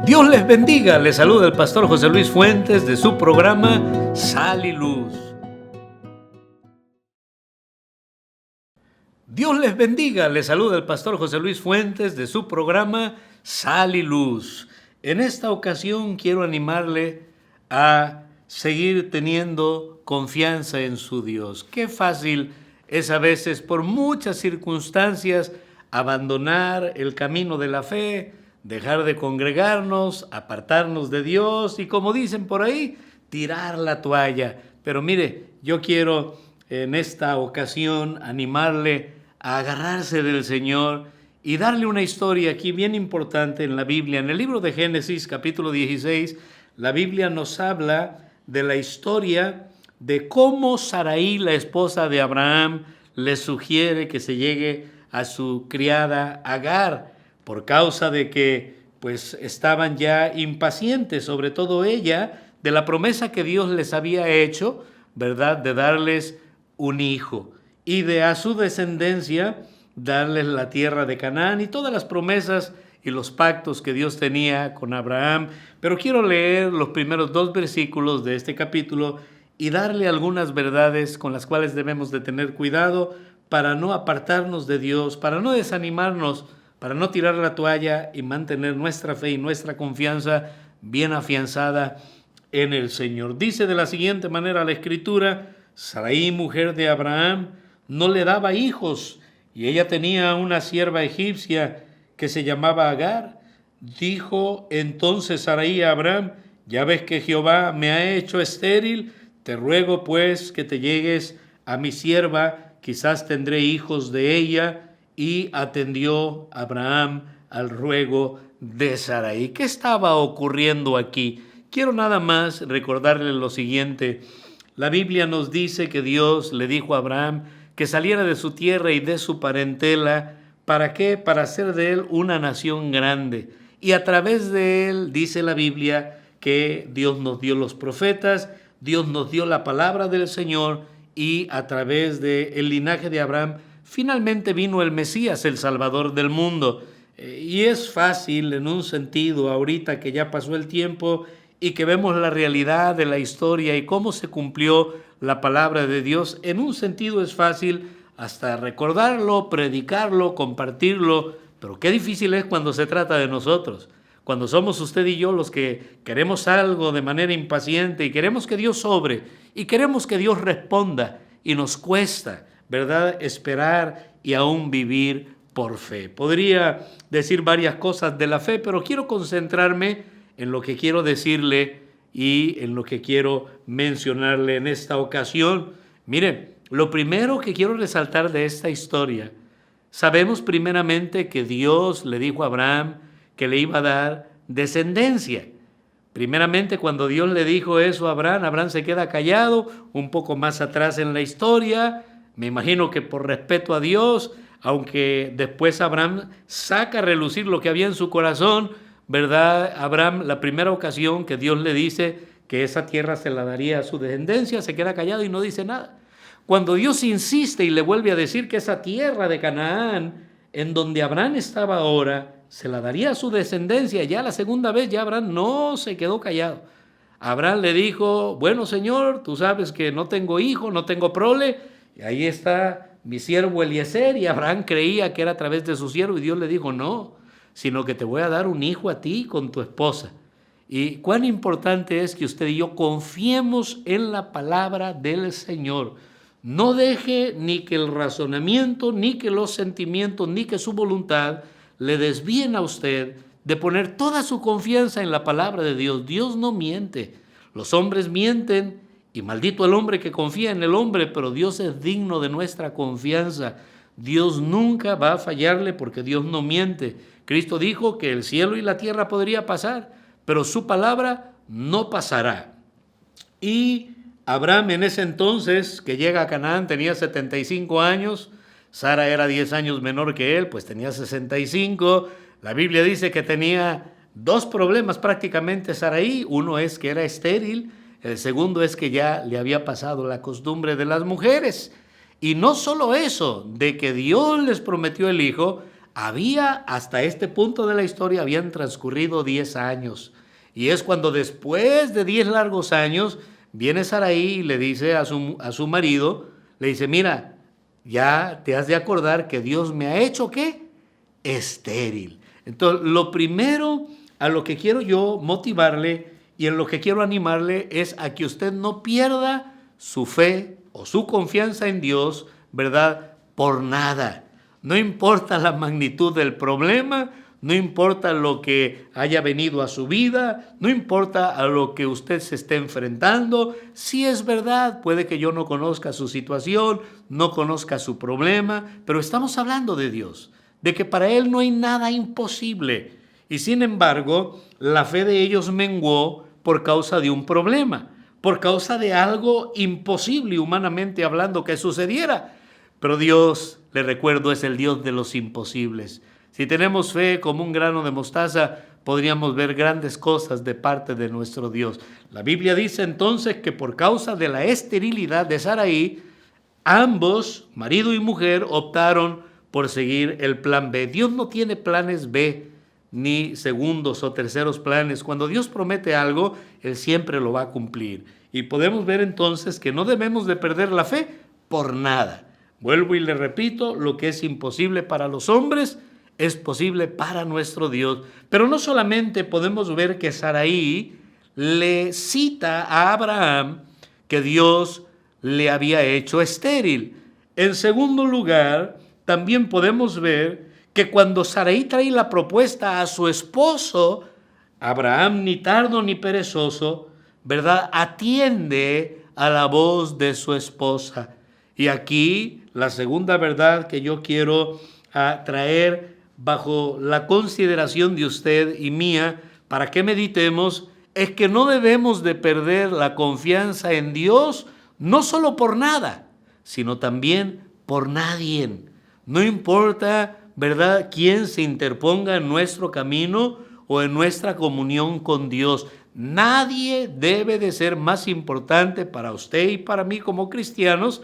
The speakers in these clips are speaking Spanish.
Dios les bendiga, les saluda el pastor José Luis Fuentes de su programa Sal y Luz. Dios les bendiga, les saluda el pastor José Luis Fuentes de su programa Sal y Luz. En esta ocasión quiero animarle a seguir teniendo confianza en su Dios. Qué fácil es a veces por muchas circunstancias abandonar el camino de la fe, dejar de congregarnos, apartarnos de Dios y, como dicen por ahí, tirar la toalla. Pero mire, yo quiero en esta ocasión animarle a agarrarse del Señor y darle una historia aquí bien importante en la Biblia. En el libro de Génesis, capítulo 16, la Biblia nos habla de la historia de cómo Sarai, la esposa de Abraham, le sugiere que se llegue a su criada Agar, por causa de que pues estaban ya impacientes, sobre todo ella, de la promesa que Dios les había hecho, ¿verdad?, de darles un hijo y de a su descendencia darles la tierra de Canaán y todas las promesas y los pactos que Dios tenía con Abraham. Pero quiero leer los primeros 2 versículos de este capítulo y darle algunas verdades con las cuales debemos de tener cuidado para no apartarnos de Dios, para no desanimarnos, para no tirar la toalla y mantener nuestra fe y nuestra confianza bien afianzada en el Señor. Dice de la siguiente manera la Escritura: Sarai, mujer de Abraham, no le daba hijos, y ella tenía una sierva egipcia que se llamaba Agar. Dijo entonces Sarai a Abraham: ya ves que Jehová me ha hecho estéril, te ruego pues que te llegues a mi sierva, quizás tendré hijos de ella. Y atendió Abraham al ruego de Sarai. ¿Qué estaba ocurriendo aquí? Quiero nada más recordarle lo siguiente. La Biblia nos dice que Dios le dijo a Abraham que saliera de su tierra y de su parentela. ¿Para qué? Para hacer de él una nación grande. Y a través de él, dice la Biblia, que Dios nos dio los profetas, Dios nos dio la palabra del Señor, y a través del linaje de Abraham finalmente vino el Mesías, el Salvador del mundo. Y es fácil en un sentido, ahorita que ya pasó el tiempo y que vemos la realidad de la historia y cómo se cumplió la palabra de Dios, en un sentido es fácil hasta recordarlo, predicarlo, compartirlo, pero qué difícil es cuando se trata de nosotros, cuando somos usted y yo los que queremos algo de manera impaciente y queremos que Dios obre y queremos que Dios responda y nos cuesta, ¿verdad?, esperar y aún vivir por fe. Podría decir varias cosas de la fe, pero quiero concentrarme en lo que quiero decirle y en lo que quiero mencionarle en esta ocasión. Mire, lo primero que quiero resaltar de esta historia, sabemos primeramente que Dios le dijo a Abraham que le iba a dar descendencia. Primeramente, cuando Dios le dijo eso a Abraham, Abraham se queda callado. Un poco más atrás en la historia, me imagino que por respeto a Dios, aunque después Abraham saca a relucir lo que había en su corazón, ¿verdad? Abraham, la primera ocasión que Dios le dice que esa tierra se la daría a su descendencia, se queda callado y no dice nada. Cuando Dios insiste y le vuelve a decir que esa tierra de Canaán, en donde Abraham estaba ahora, se la daría a su descendencia, ya la segunda vez ya Abraham no se quedó callado. Abraham le dijo: bueno, Señor, tú sabes que no tengo hijo, no tengo prole, y ahí está mi siervo Eliezer. Y Abraham creía que era a través de su siervo, y Dios le dijo: no, sino que te voy a dar un hijo a ti con tu esposa. Y cuán importante es que usted y yo confiemos en la palabra del Señor. No deje ni que el razonamiento, ni que los sentimientos, ni que su voluntad le desvíen a usted de poner toda su confianza en la palabra de Dios. Dios no miente. Los hombres mienten, y maldito el hombre que confía en el hombre, pero Dios es digno de nuestra confianza. Dios nunca va a fallarle porque Dios no miente. Cristo dijo que el cielo y la tierra podría pasar, pero su palabra no pasará. Y Abraham, en ese entonces que llega a Canaán, tenía 75 años. Sara era 10 años menor que él, pues tenía 65. La Biblia dice que tenía 2 problemas prácticamente Sarai. Uno es que era estéril. El segundo es que ya le había pasado la costumbre de las mujeres. Y no solo eso, de que Dios les prometió el hijo, Hasta este punto de la historia, habían transcurrido 10 años. Y es cuando después de 10 largos años, viene Saraí y le dice a su marido, le dice, mira, ya te has de acordar que Dios me ha hecho, ¿qué? Estéril. Entonces, lo primero a lo que quiero yo motivarle y en lo que quiero animarle es a que usted no pierda su fe o su confianza en Dios, ¿verdad? Por nada. No importa la magnitud del problema, no importa lo que haya venido a su vida, no importa a lo que usted se esté enfrentando. Si es verdad, puede que yo no conozca su situación, no conozca su problema, pero estamos hablando de Dios, de que para Él no hay nada imposible. Y sin embargo, la fe de ellos menguó por causa de un problema, por causa de algo imposible humanamente hablando que sucediera. Pero Dios, le recuerdo, es el Dios de los imposibles. Si tenemos fe como un grano de mostaza, podríamos ver grandes cosas de parte de nuestro Dios. La Biblia dice entonces que por causa de la esterilidad de Saraí, ambos, marido y mujer, optaron por seguir el plan B. Dios no tiene planes B, ni segundos o terceros planes. Cuando Dios promete algo, Él siempre lo va a cumplir. Y podemos ver entonces que no debemos de perder la fe por nada. Vuelvo y le repito, lo que es imposible para los hombres es posible para nuestro Dios. Pero no solamente podemos ver que Saraí le cita a Abraham que Dios le había hecho estéril. En segundo lugar, también podemos ver que cuando Saraí trae la propuesta a su esposo, Abraham, ni tardo ni perezoso, ¿verdad?, atiende a la voz de su esposa. Y aquí la segunda verdad que yo quiero traer bajo la consideración de usted y mía, para que meditemos, es que no debemos de perder la confianza en Dios, no solo por nada, sino también por nadie. No importa, ¿verdad?, quién se interponga en nuestro camino o en nuestra comunión con Dios. Nadie debe de ser más importante para usted y para mí como cristianos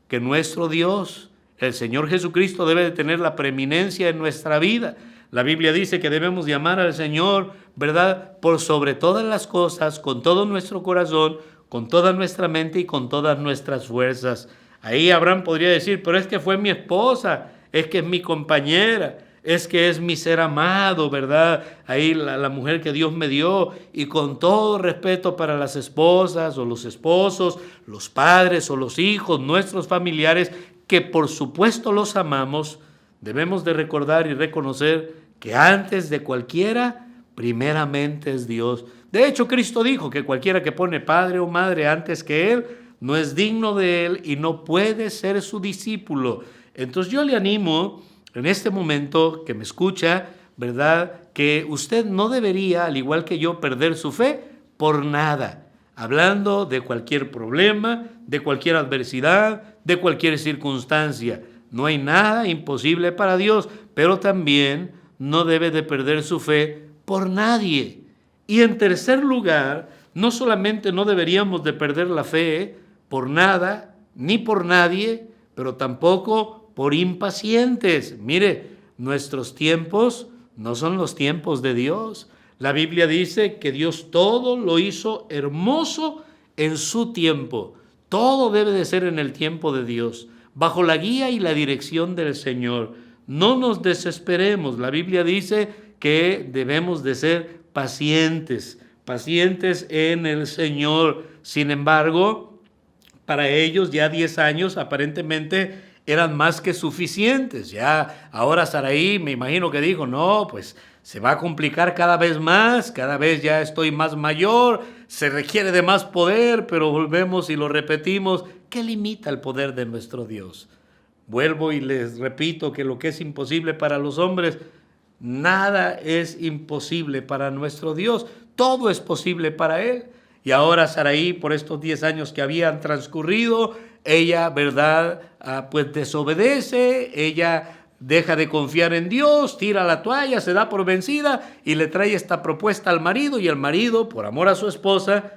que nuestro Dios. El Señor Jesucristo debe de tener la preeminencia en nuestra vida. La Biblia dice que debemos de amar al Señor, ¿verdad?, por sobre todas las cosas, con todo nuestro corazón, con toda nuestra mente y con todas nuestras fuerzas. Ahí Abraham podría decir, pero es que fue mi esposa, es que es mi compañera, es que es mi ser amado, ¿verdad? Ahí la mujer que Dios me dio. Y con todo respeto para las esposas o los esposos, los padres o los hijos, nuestros familiares, que por supuesto los amamos, debemos de recordar y reconocer que antes de cualquiera, primeramente es Dios. De hecho, Cristo dijo que cualquiera que pone padre o madre antes que Él, no es digno de Él y no puede ser su discípulo. Entonces yo le animo en este momento que me escucha, ¿verdad?, que usted no debería, al igual que yo, perder su fe por nada. Hablando de cualquier problema, de cualquier adversidad, de cualquier circunstancia. No hay nada imposible para Dios, pero también no debe de perder su fe por nadie. Y en tercer lugar, no solamente no deberíamos de perder la fe por nada, ni por nadie, pero tampoco por impacientes. Mire, nuestros tiempos no son los tiempos de Dios. La Biblia dice que Dios todo lo hizo hermoso en su tiempo. Todo debe de ser en el tiempo de Dios, bajo la guía y la dirección del Señor. No nos desesperemos. La Biblia dice que debemos de ser pacientes en el Señor. Sin embargo, para ellos ya 10 años aparentemente eran más que suficientes. Ya ahora Saraí me imagino que dijo, no, pues se va a complicar cada vez más, cada vez ya estoy más mayor, se requiere de más poder, pero volvemos y lo repetimos. ¿Qué limita el poder de nuestro Dios? Vuelvo y les repito que lo que es imposible para los hombres, nada es imposible para nuestro Dios. Todo es posible para Él. Y ahora Saraí, por estos 10 años que habían transcurrido, ella, ¿verdad?, pues desobedece, ella deja de confiar en Dios, tira la toalla, se da por vencida y le trae esta propuesta al marido, y el marido, por amor a su esposa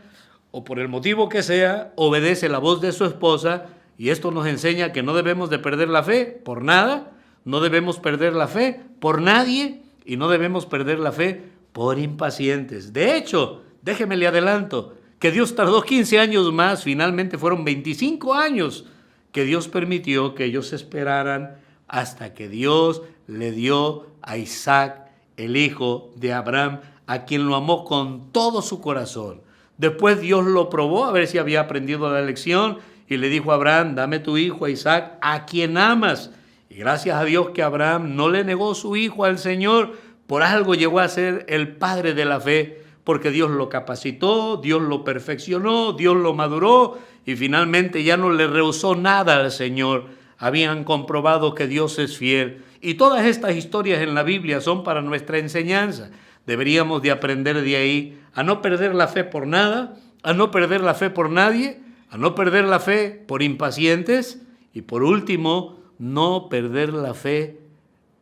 o por el motivo que sea, obedece la voz de su esposa. Y esto nos enseña que no debemos de perder la fe por nada, no debemos perder la fe por nadie y no debemos perder la fe por impacientes. De hecho, déjeme le adelanto, que Dios tardó 15 años más, finalmente fueron 25 años que Dios permitió que ellos esperaran hasta que Dios le dio a Isaac, el hijo de Abraham, a quien lo amó con todo su corazón. Después Dios lo probó a ver si había aprendido la lección y le dijo a Abraham, dame tu hijo a Isaac, a quien amas. Y gracias a Dios que Abraham no le negó su hijo al Señor, por algo llegó a ser el padre de la fe, porque Dios lo capacitó, Dios lo perfeccionó, Dios lo maduró y finalmente ya no le rehusó nada al Señor. Habían comprobado que Dios es fiel. Y todas estas historias en la Biblia son para nuestra enseñanza. Deberíamos de aprender de ahí a no perder la fe por nada, a no perder la fe por nadie, a no perder la fe por impacientes y por último, no perder la fe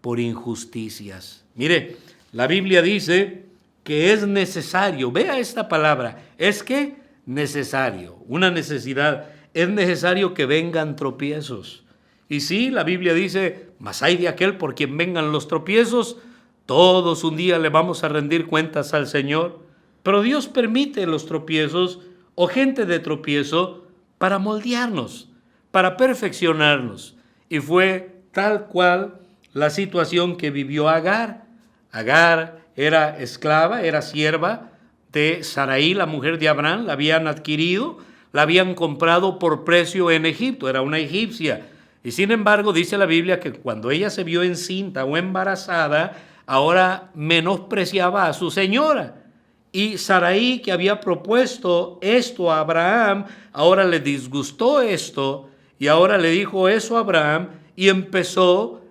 por injusticias. Mire, la Biblia dice que es necesario, vea esta palabra, es que necesario, una necesidad, es necesario que vengan tropiezos. Y sí, la Biblia dice, mas hay de aquel por quien vengan los tropiezos, todos un día le vamos a rendir cuentas al Señor, pero Dios permite los tropiezos o gente de tropiezo para moldearnos, para perfeccionarnos. Y fue tal cual la situación que vivió Agar. Agar era esclava, era sierva de Sarai, la mujer de Abraham, la habían adquirido, la habían comprado por precio en Egipto, era una egipcia. Y sin embargo, dice la Biblia que cuando ella se vio encinta o embarazada, ahora menospreciaba a su señora. Y Sarai, que había propuesto esto a Abraham, ahora le disgustó esto y ahora le dijo eso a Abraham y empezó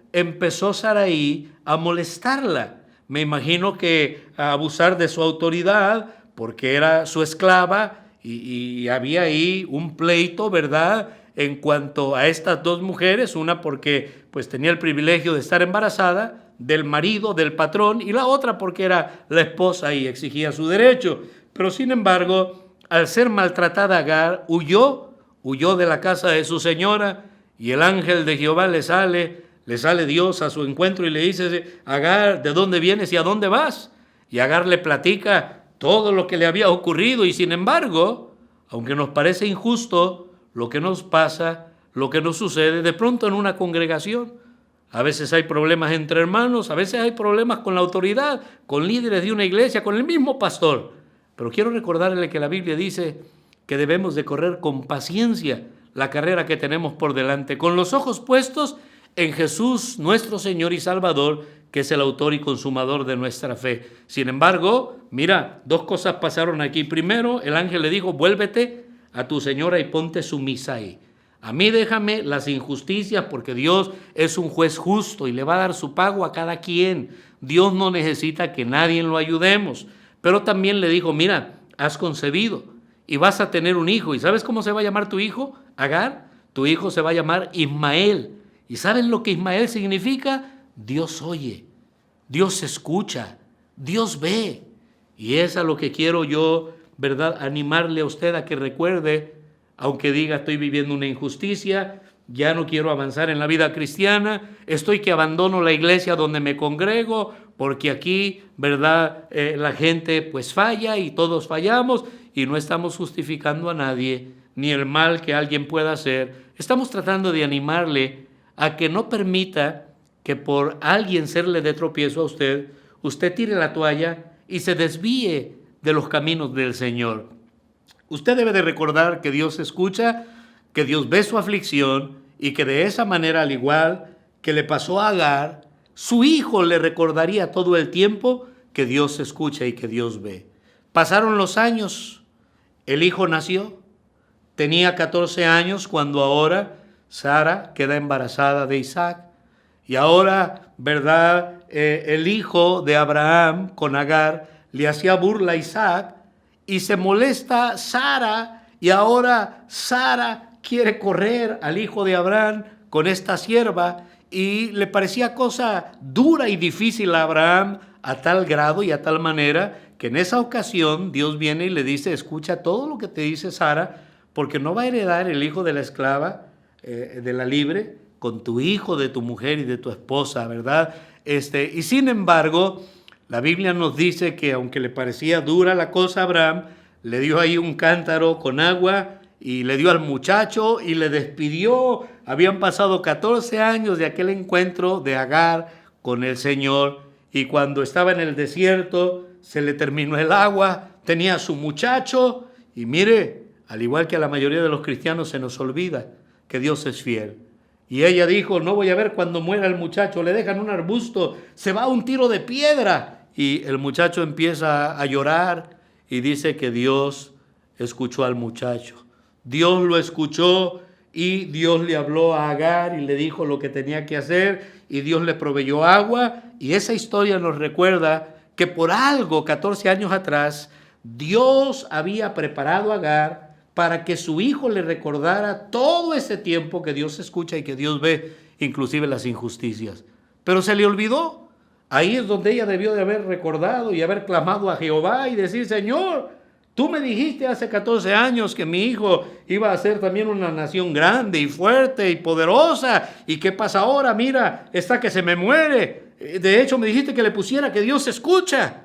Sarai a molestarla. Me imagino que a abusar de su autoridad porque era su esclava y había ahí un pleito, ¿verdad?, en cuanto a estas dos mujeres, una porque pues tenía el privilegio de estar embarazada del marido, del patrón, y la otra porque era la esposa y exigía su derecho. Pero sin embargo, al ser maltratada Agar, huyó de la casa de su señora y el ángel de Jehová le sale Dios a su encuentro y le dice, Agar, ¿de dónde vienes y a dónde vas? Y Agar le platica todo lo que le había ocurrido y sin embargo, aunque nos parece injusto, lo que nos pasa, lo que nos sucede de pronto en una congregación. A veces hay problemas entre hermanos, a veces hay problemas con la autoridad, con líderes de una iglesia, con el mismo pastor. Pero quiero recordarle que la Biblia dice que debemos de correr con paciencia la carrera que tenemos por delante, con los ojos puestos en Jesús, nuestro Señor y Salvador, que es el autor y consumador de nuestra fe. Sin embargo, mira, dos cosas pasaron aquí. Primero, el ángel le dijo, vuélvete a tu señora y ponte sumisa ahí. A mí déjame las injusticias porque Dios es un juez justo y le va a dar su pago a cada quien. Dios no necesita que nadie lo ayudemos. Pero también le dijo, mira, has concebido y vas a tener un hijo. ¿Y sabes cómo se va a llamar tu hijo, Agar? Tu hijo se va a llamar Ismael. ¿Y saben lo que Ismael significa? Dios oye, Dios escucha, Dios ve. Y es a lo que quiero yo, ¿verdad?, animarle a usted a que recuerde, aunque diga estoy viviendo una injusticia, ya no quiero avanzar en la vida cristiana, estoy que abandono la iglesia donde me congrego, porque aquí, ¿verdad?, la gente pues falla y todos fallamos y no estamos justificando a nadie, ni el mal que alguien pueda hacer. Estamos tratando de animarle a que no permita que por alguien serle de tropiezo a usted tire la toalla y se desvíe de los caminos del Señor. Usted debe de recordar que Dios escucha, que Dios ve su aflicción y que de esa manera, al igual que le pasó a Agar, su hijo le recordaría todo el tiempo que Dios escucha y que Dios ve. Pasaron los años, el hijo nació, tenía 14 años cuando ahora Sara queda embarazada de Isaac. Y ahora, ¿verdad?, el hijo de Abraham con Agar le hacía burla a Isaac y se molesta Sara y ahora Sara quiere correr al hijo de Abraham con esta sierva y le parecía cosa dura y difícil a Abraham a tal grado y a tal manera que en esa ocasión Dios viene y le dice, escucha todo lo que te dice Sara porque no va a heredar el hijo de la esclava, de la libre, con tu hijo, de tu mujer y de tu esposa, ¿verdad? Y sin embargo, la Biblia nos dice que aunque le parecía dura la cosa a Abraham, le dio ahí un cántaro con agua y le dio al muchacho y le despidió. Habían pasado 14 años de aquel encuentro de Agar con el Señor, y cuando estaba en el desierto se le terminó el agua, tenía a su muchacho, y mire, al igual que a la mayoría de los cristianos se nos olvida que Dios es fiel. Y ella dijo, no voy a ver cuando muera el muchacho, le dejan un arbusto, se va a un tiro de piedra. Y el muchacho empieza a llorar y dice que Dios escuchó al muchacho. Dios lo escuchó y Dios le habló a Agar y le dijo lo que tenía que hacer, y Dios le proveyó agua. Y esa historia nos recuerda que por algo 14 años atrás Dios había preparado a Agar para que su hijo le recordara todo ese tiempo que Dios escucha y que Dios ve, inclusive las injusticias. Pero se le olvidó. Ahí es donde ella debió de haber recordado y haber clamado a Jehová y decir, Señor, tú me dijiste hace 14 años que mi hijo iba a ser también una nación grande y fuerte y poderosa. ¿Y qué pasa ahora? Mira, está que se me muere. De hecho, me dijiste que le pusiera que Dios escucha.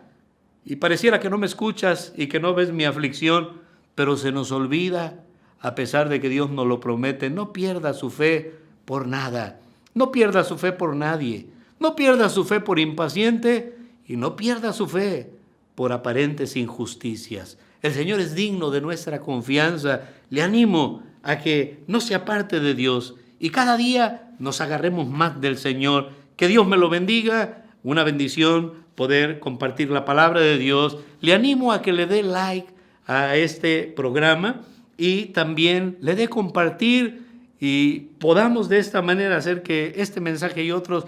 Y pareciera que no me escuchas y que no ves mi aflicción. Pero se nos olvida, a pesar de que Dios nos lo promete. No pierda su fe por nada. No pierda su fe por nadie. No pierda su fe por impaciente y no pierda su fe por aparentes injusticias. El Señor es digno de nuestra confianza. Le animo a que no se aparte de Dios y cada día nos agarremos más del Señor. Que Dios me lo bendiga. Una bendición poder compartir la palabra de Dios. Le animo a que le dé like a este programa y también le dé compartir y podamos de esta manera hacer que este mensaje y otros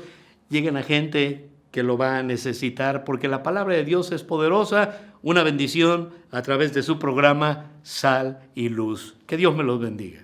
lleguen a gente que lo va a necesitar, porque la palabra de Dios es poderosa. Una bendición a través de su programa Sal y Luz. Que Dios me los bendiga.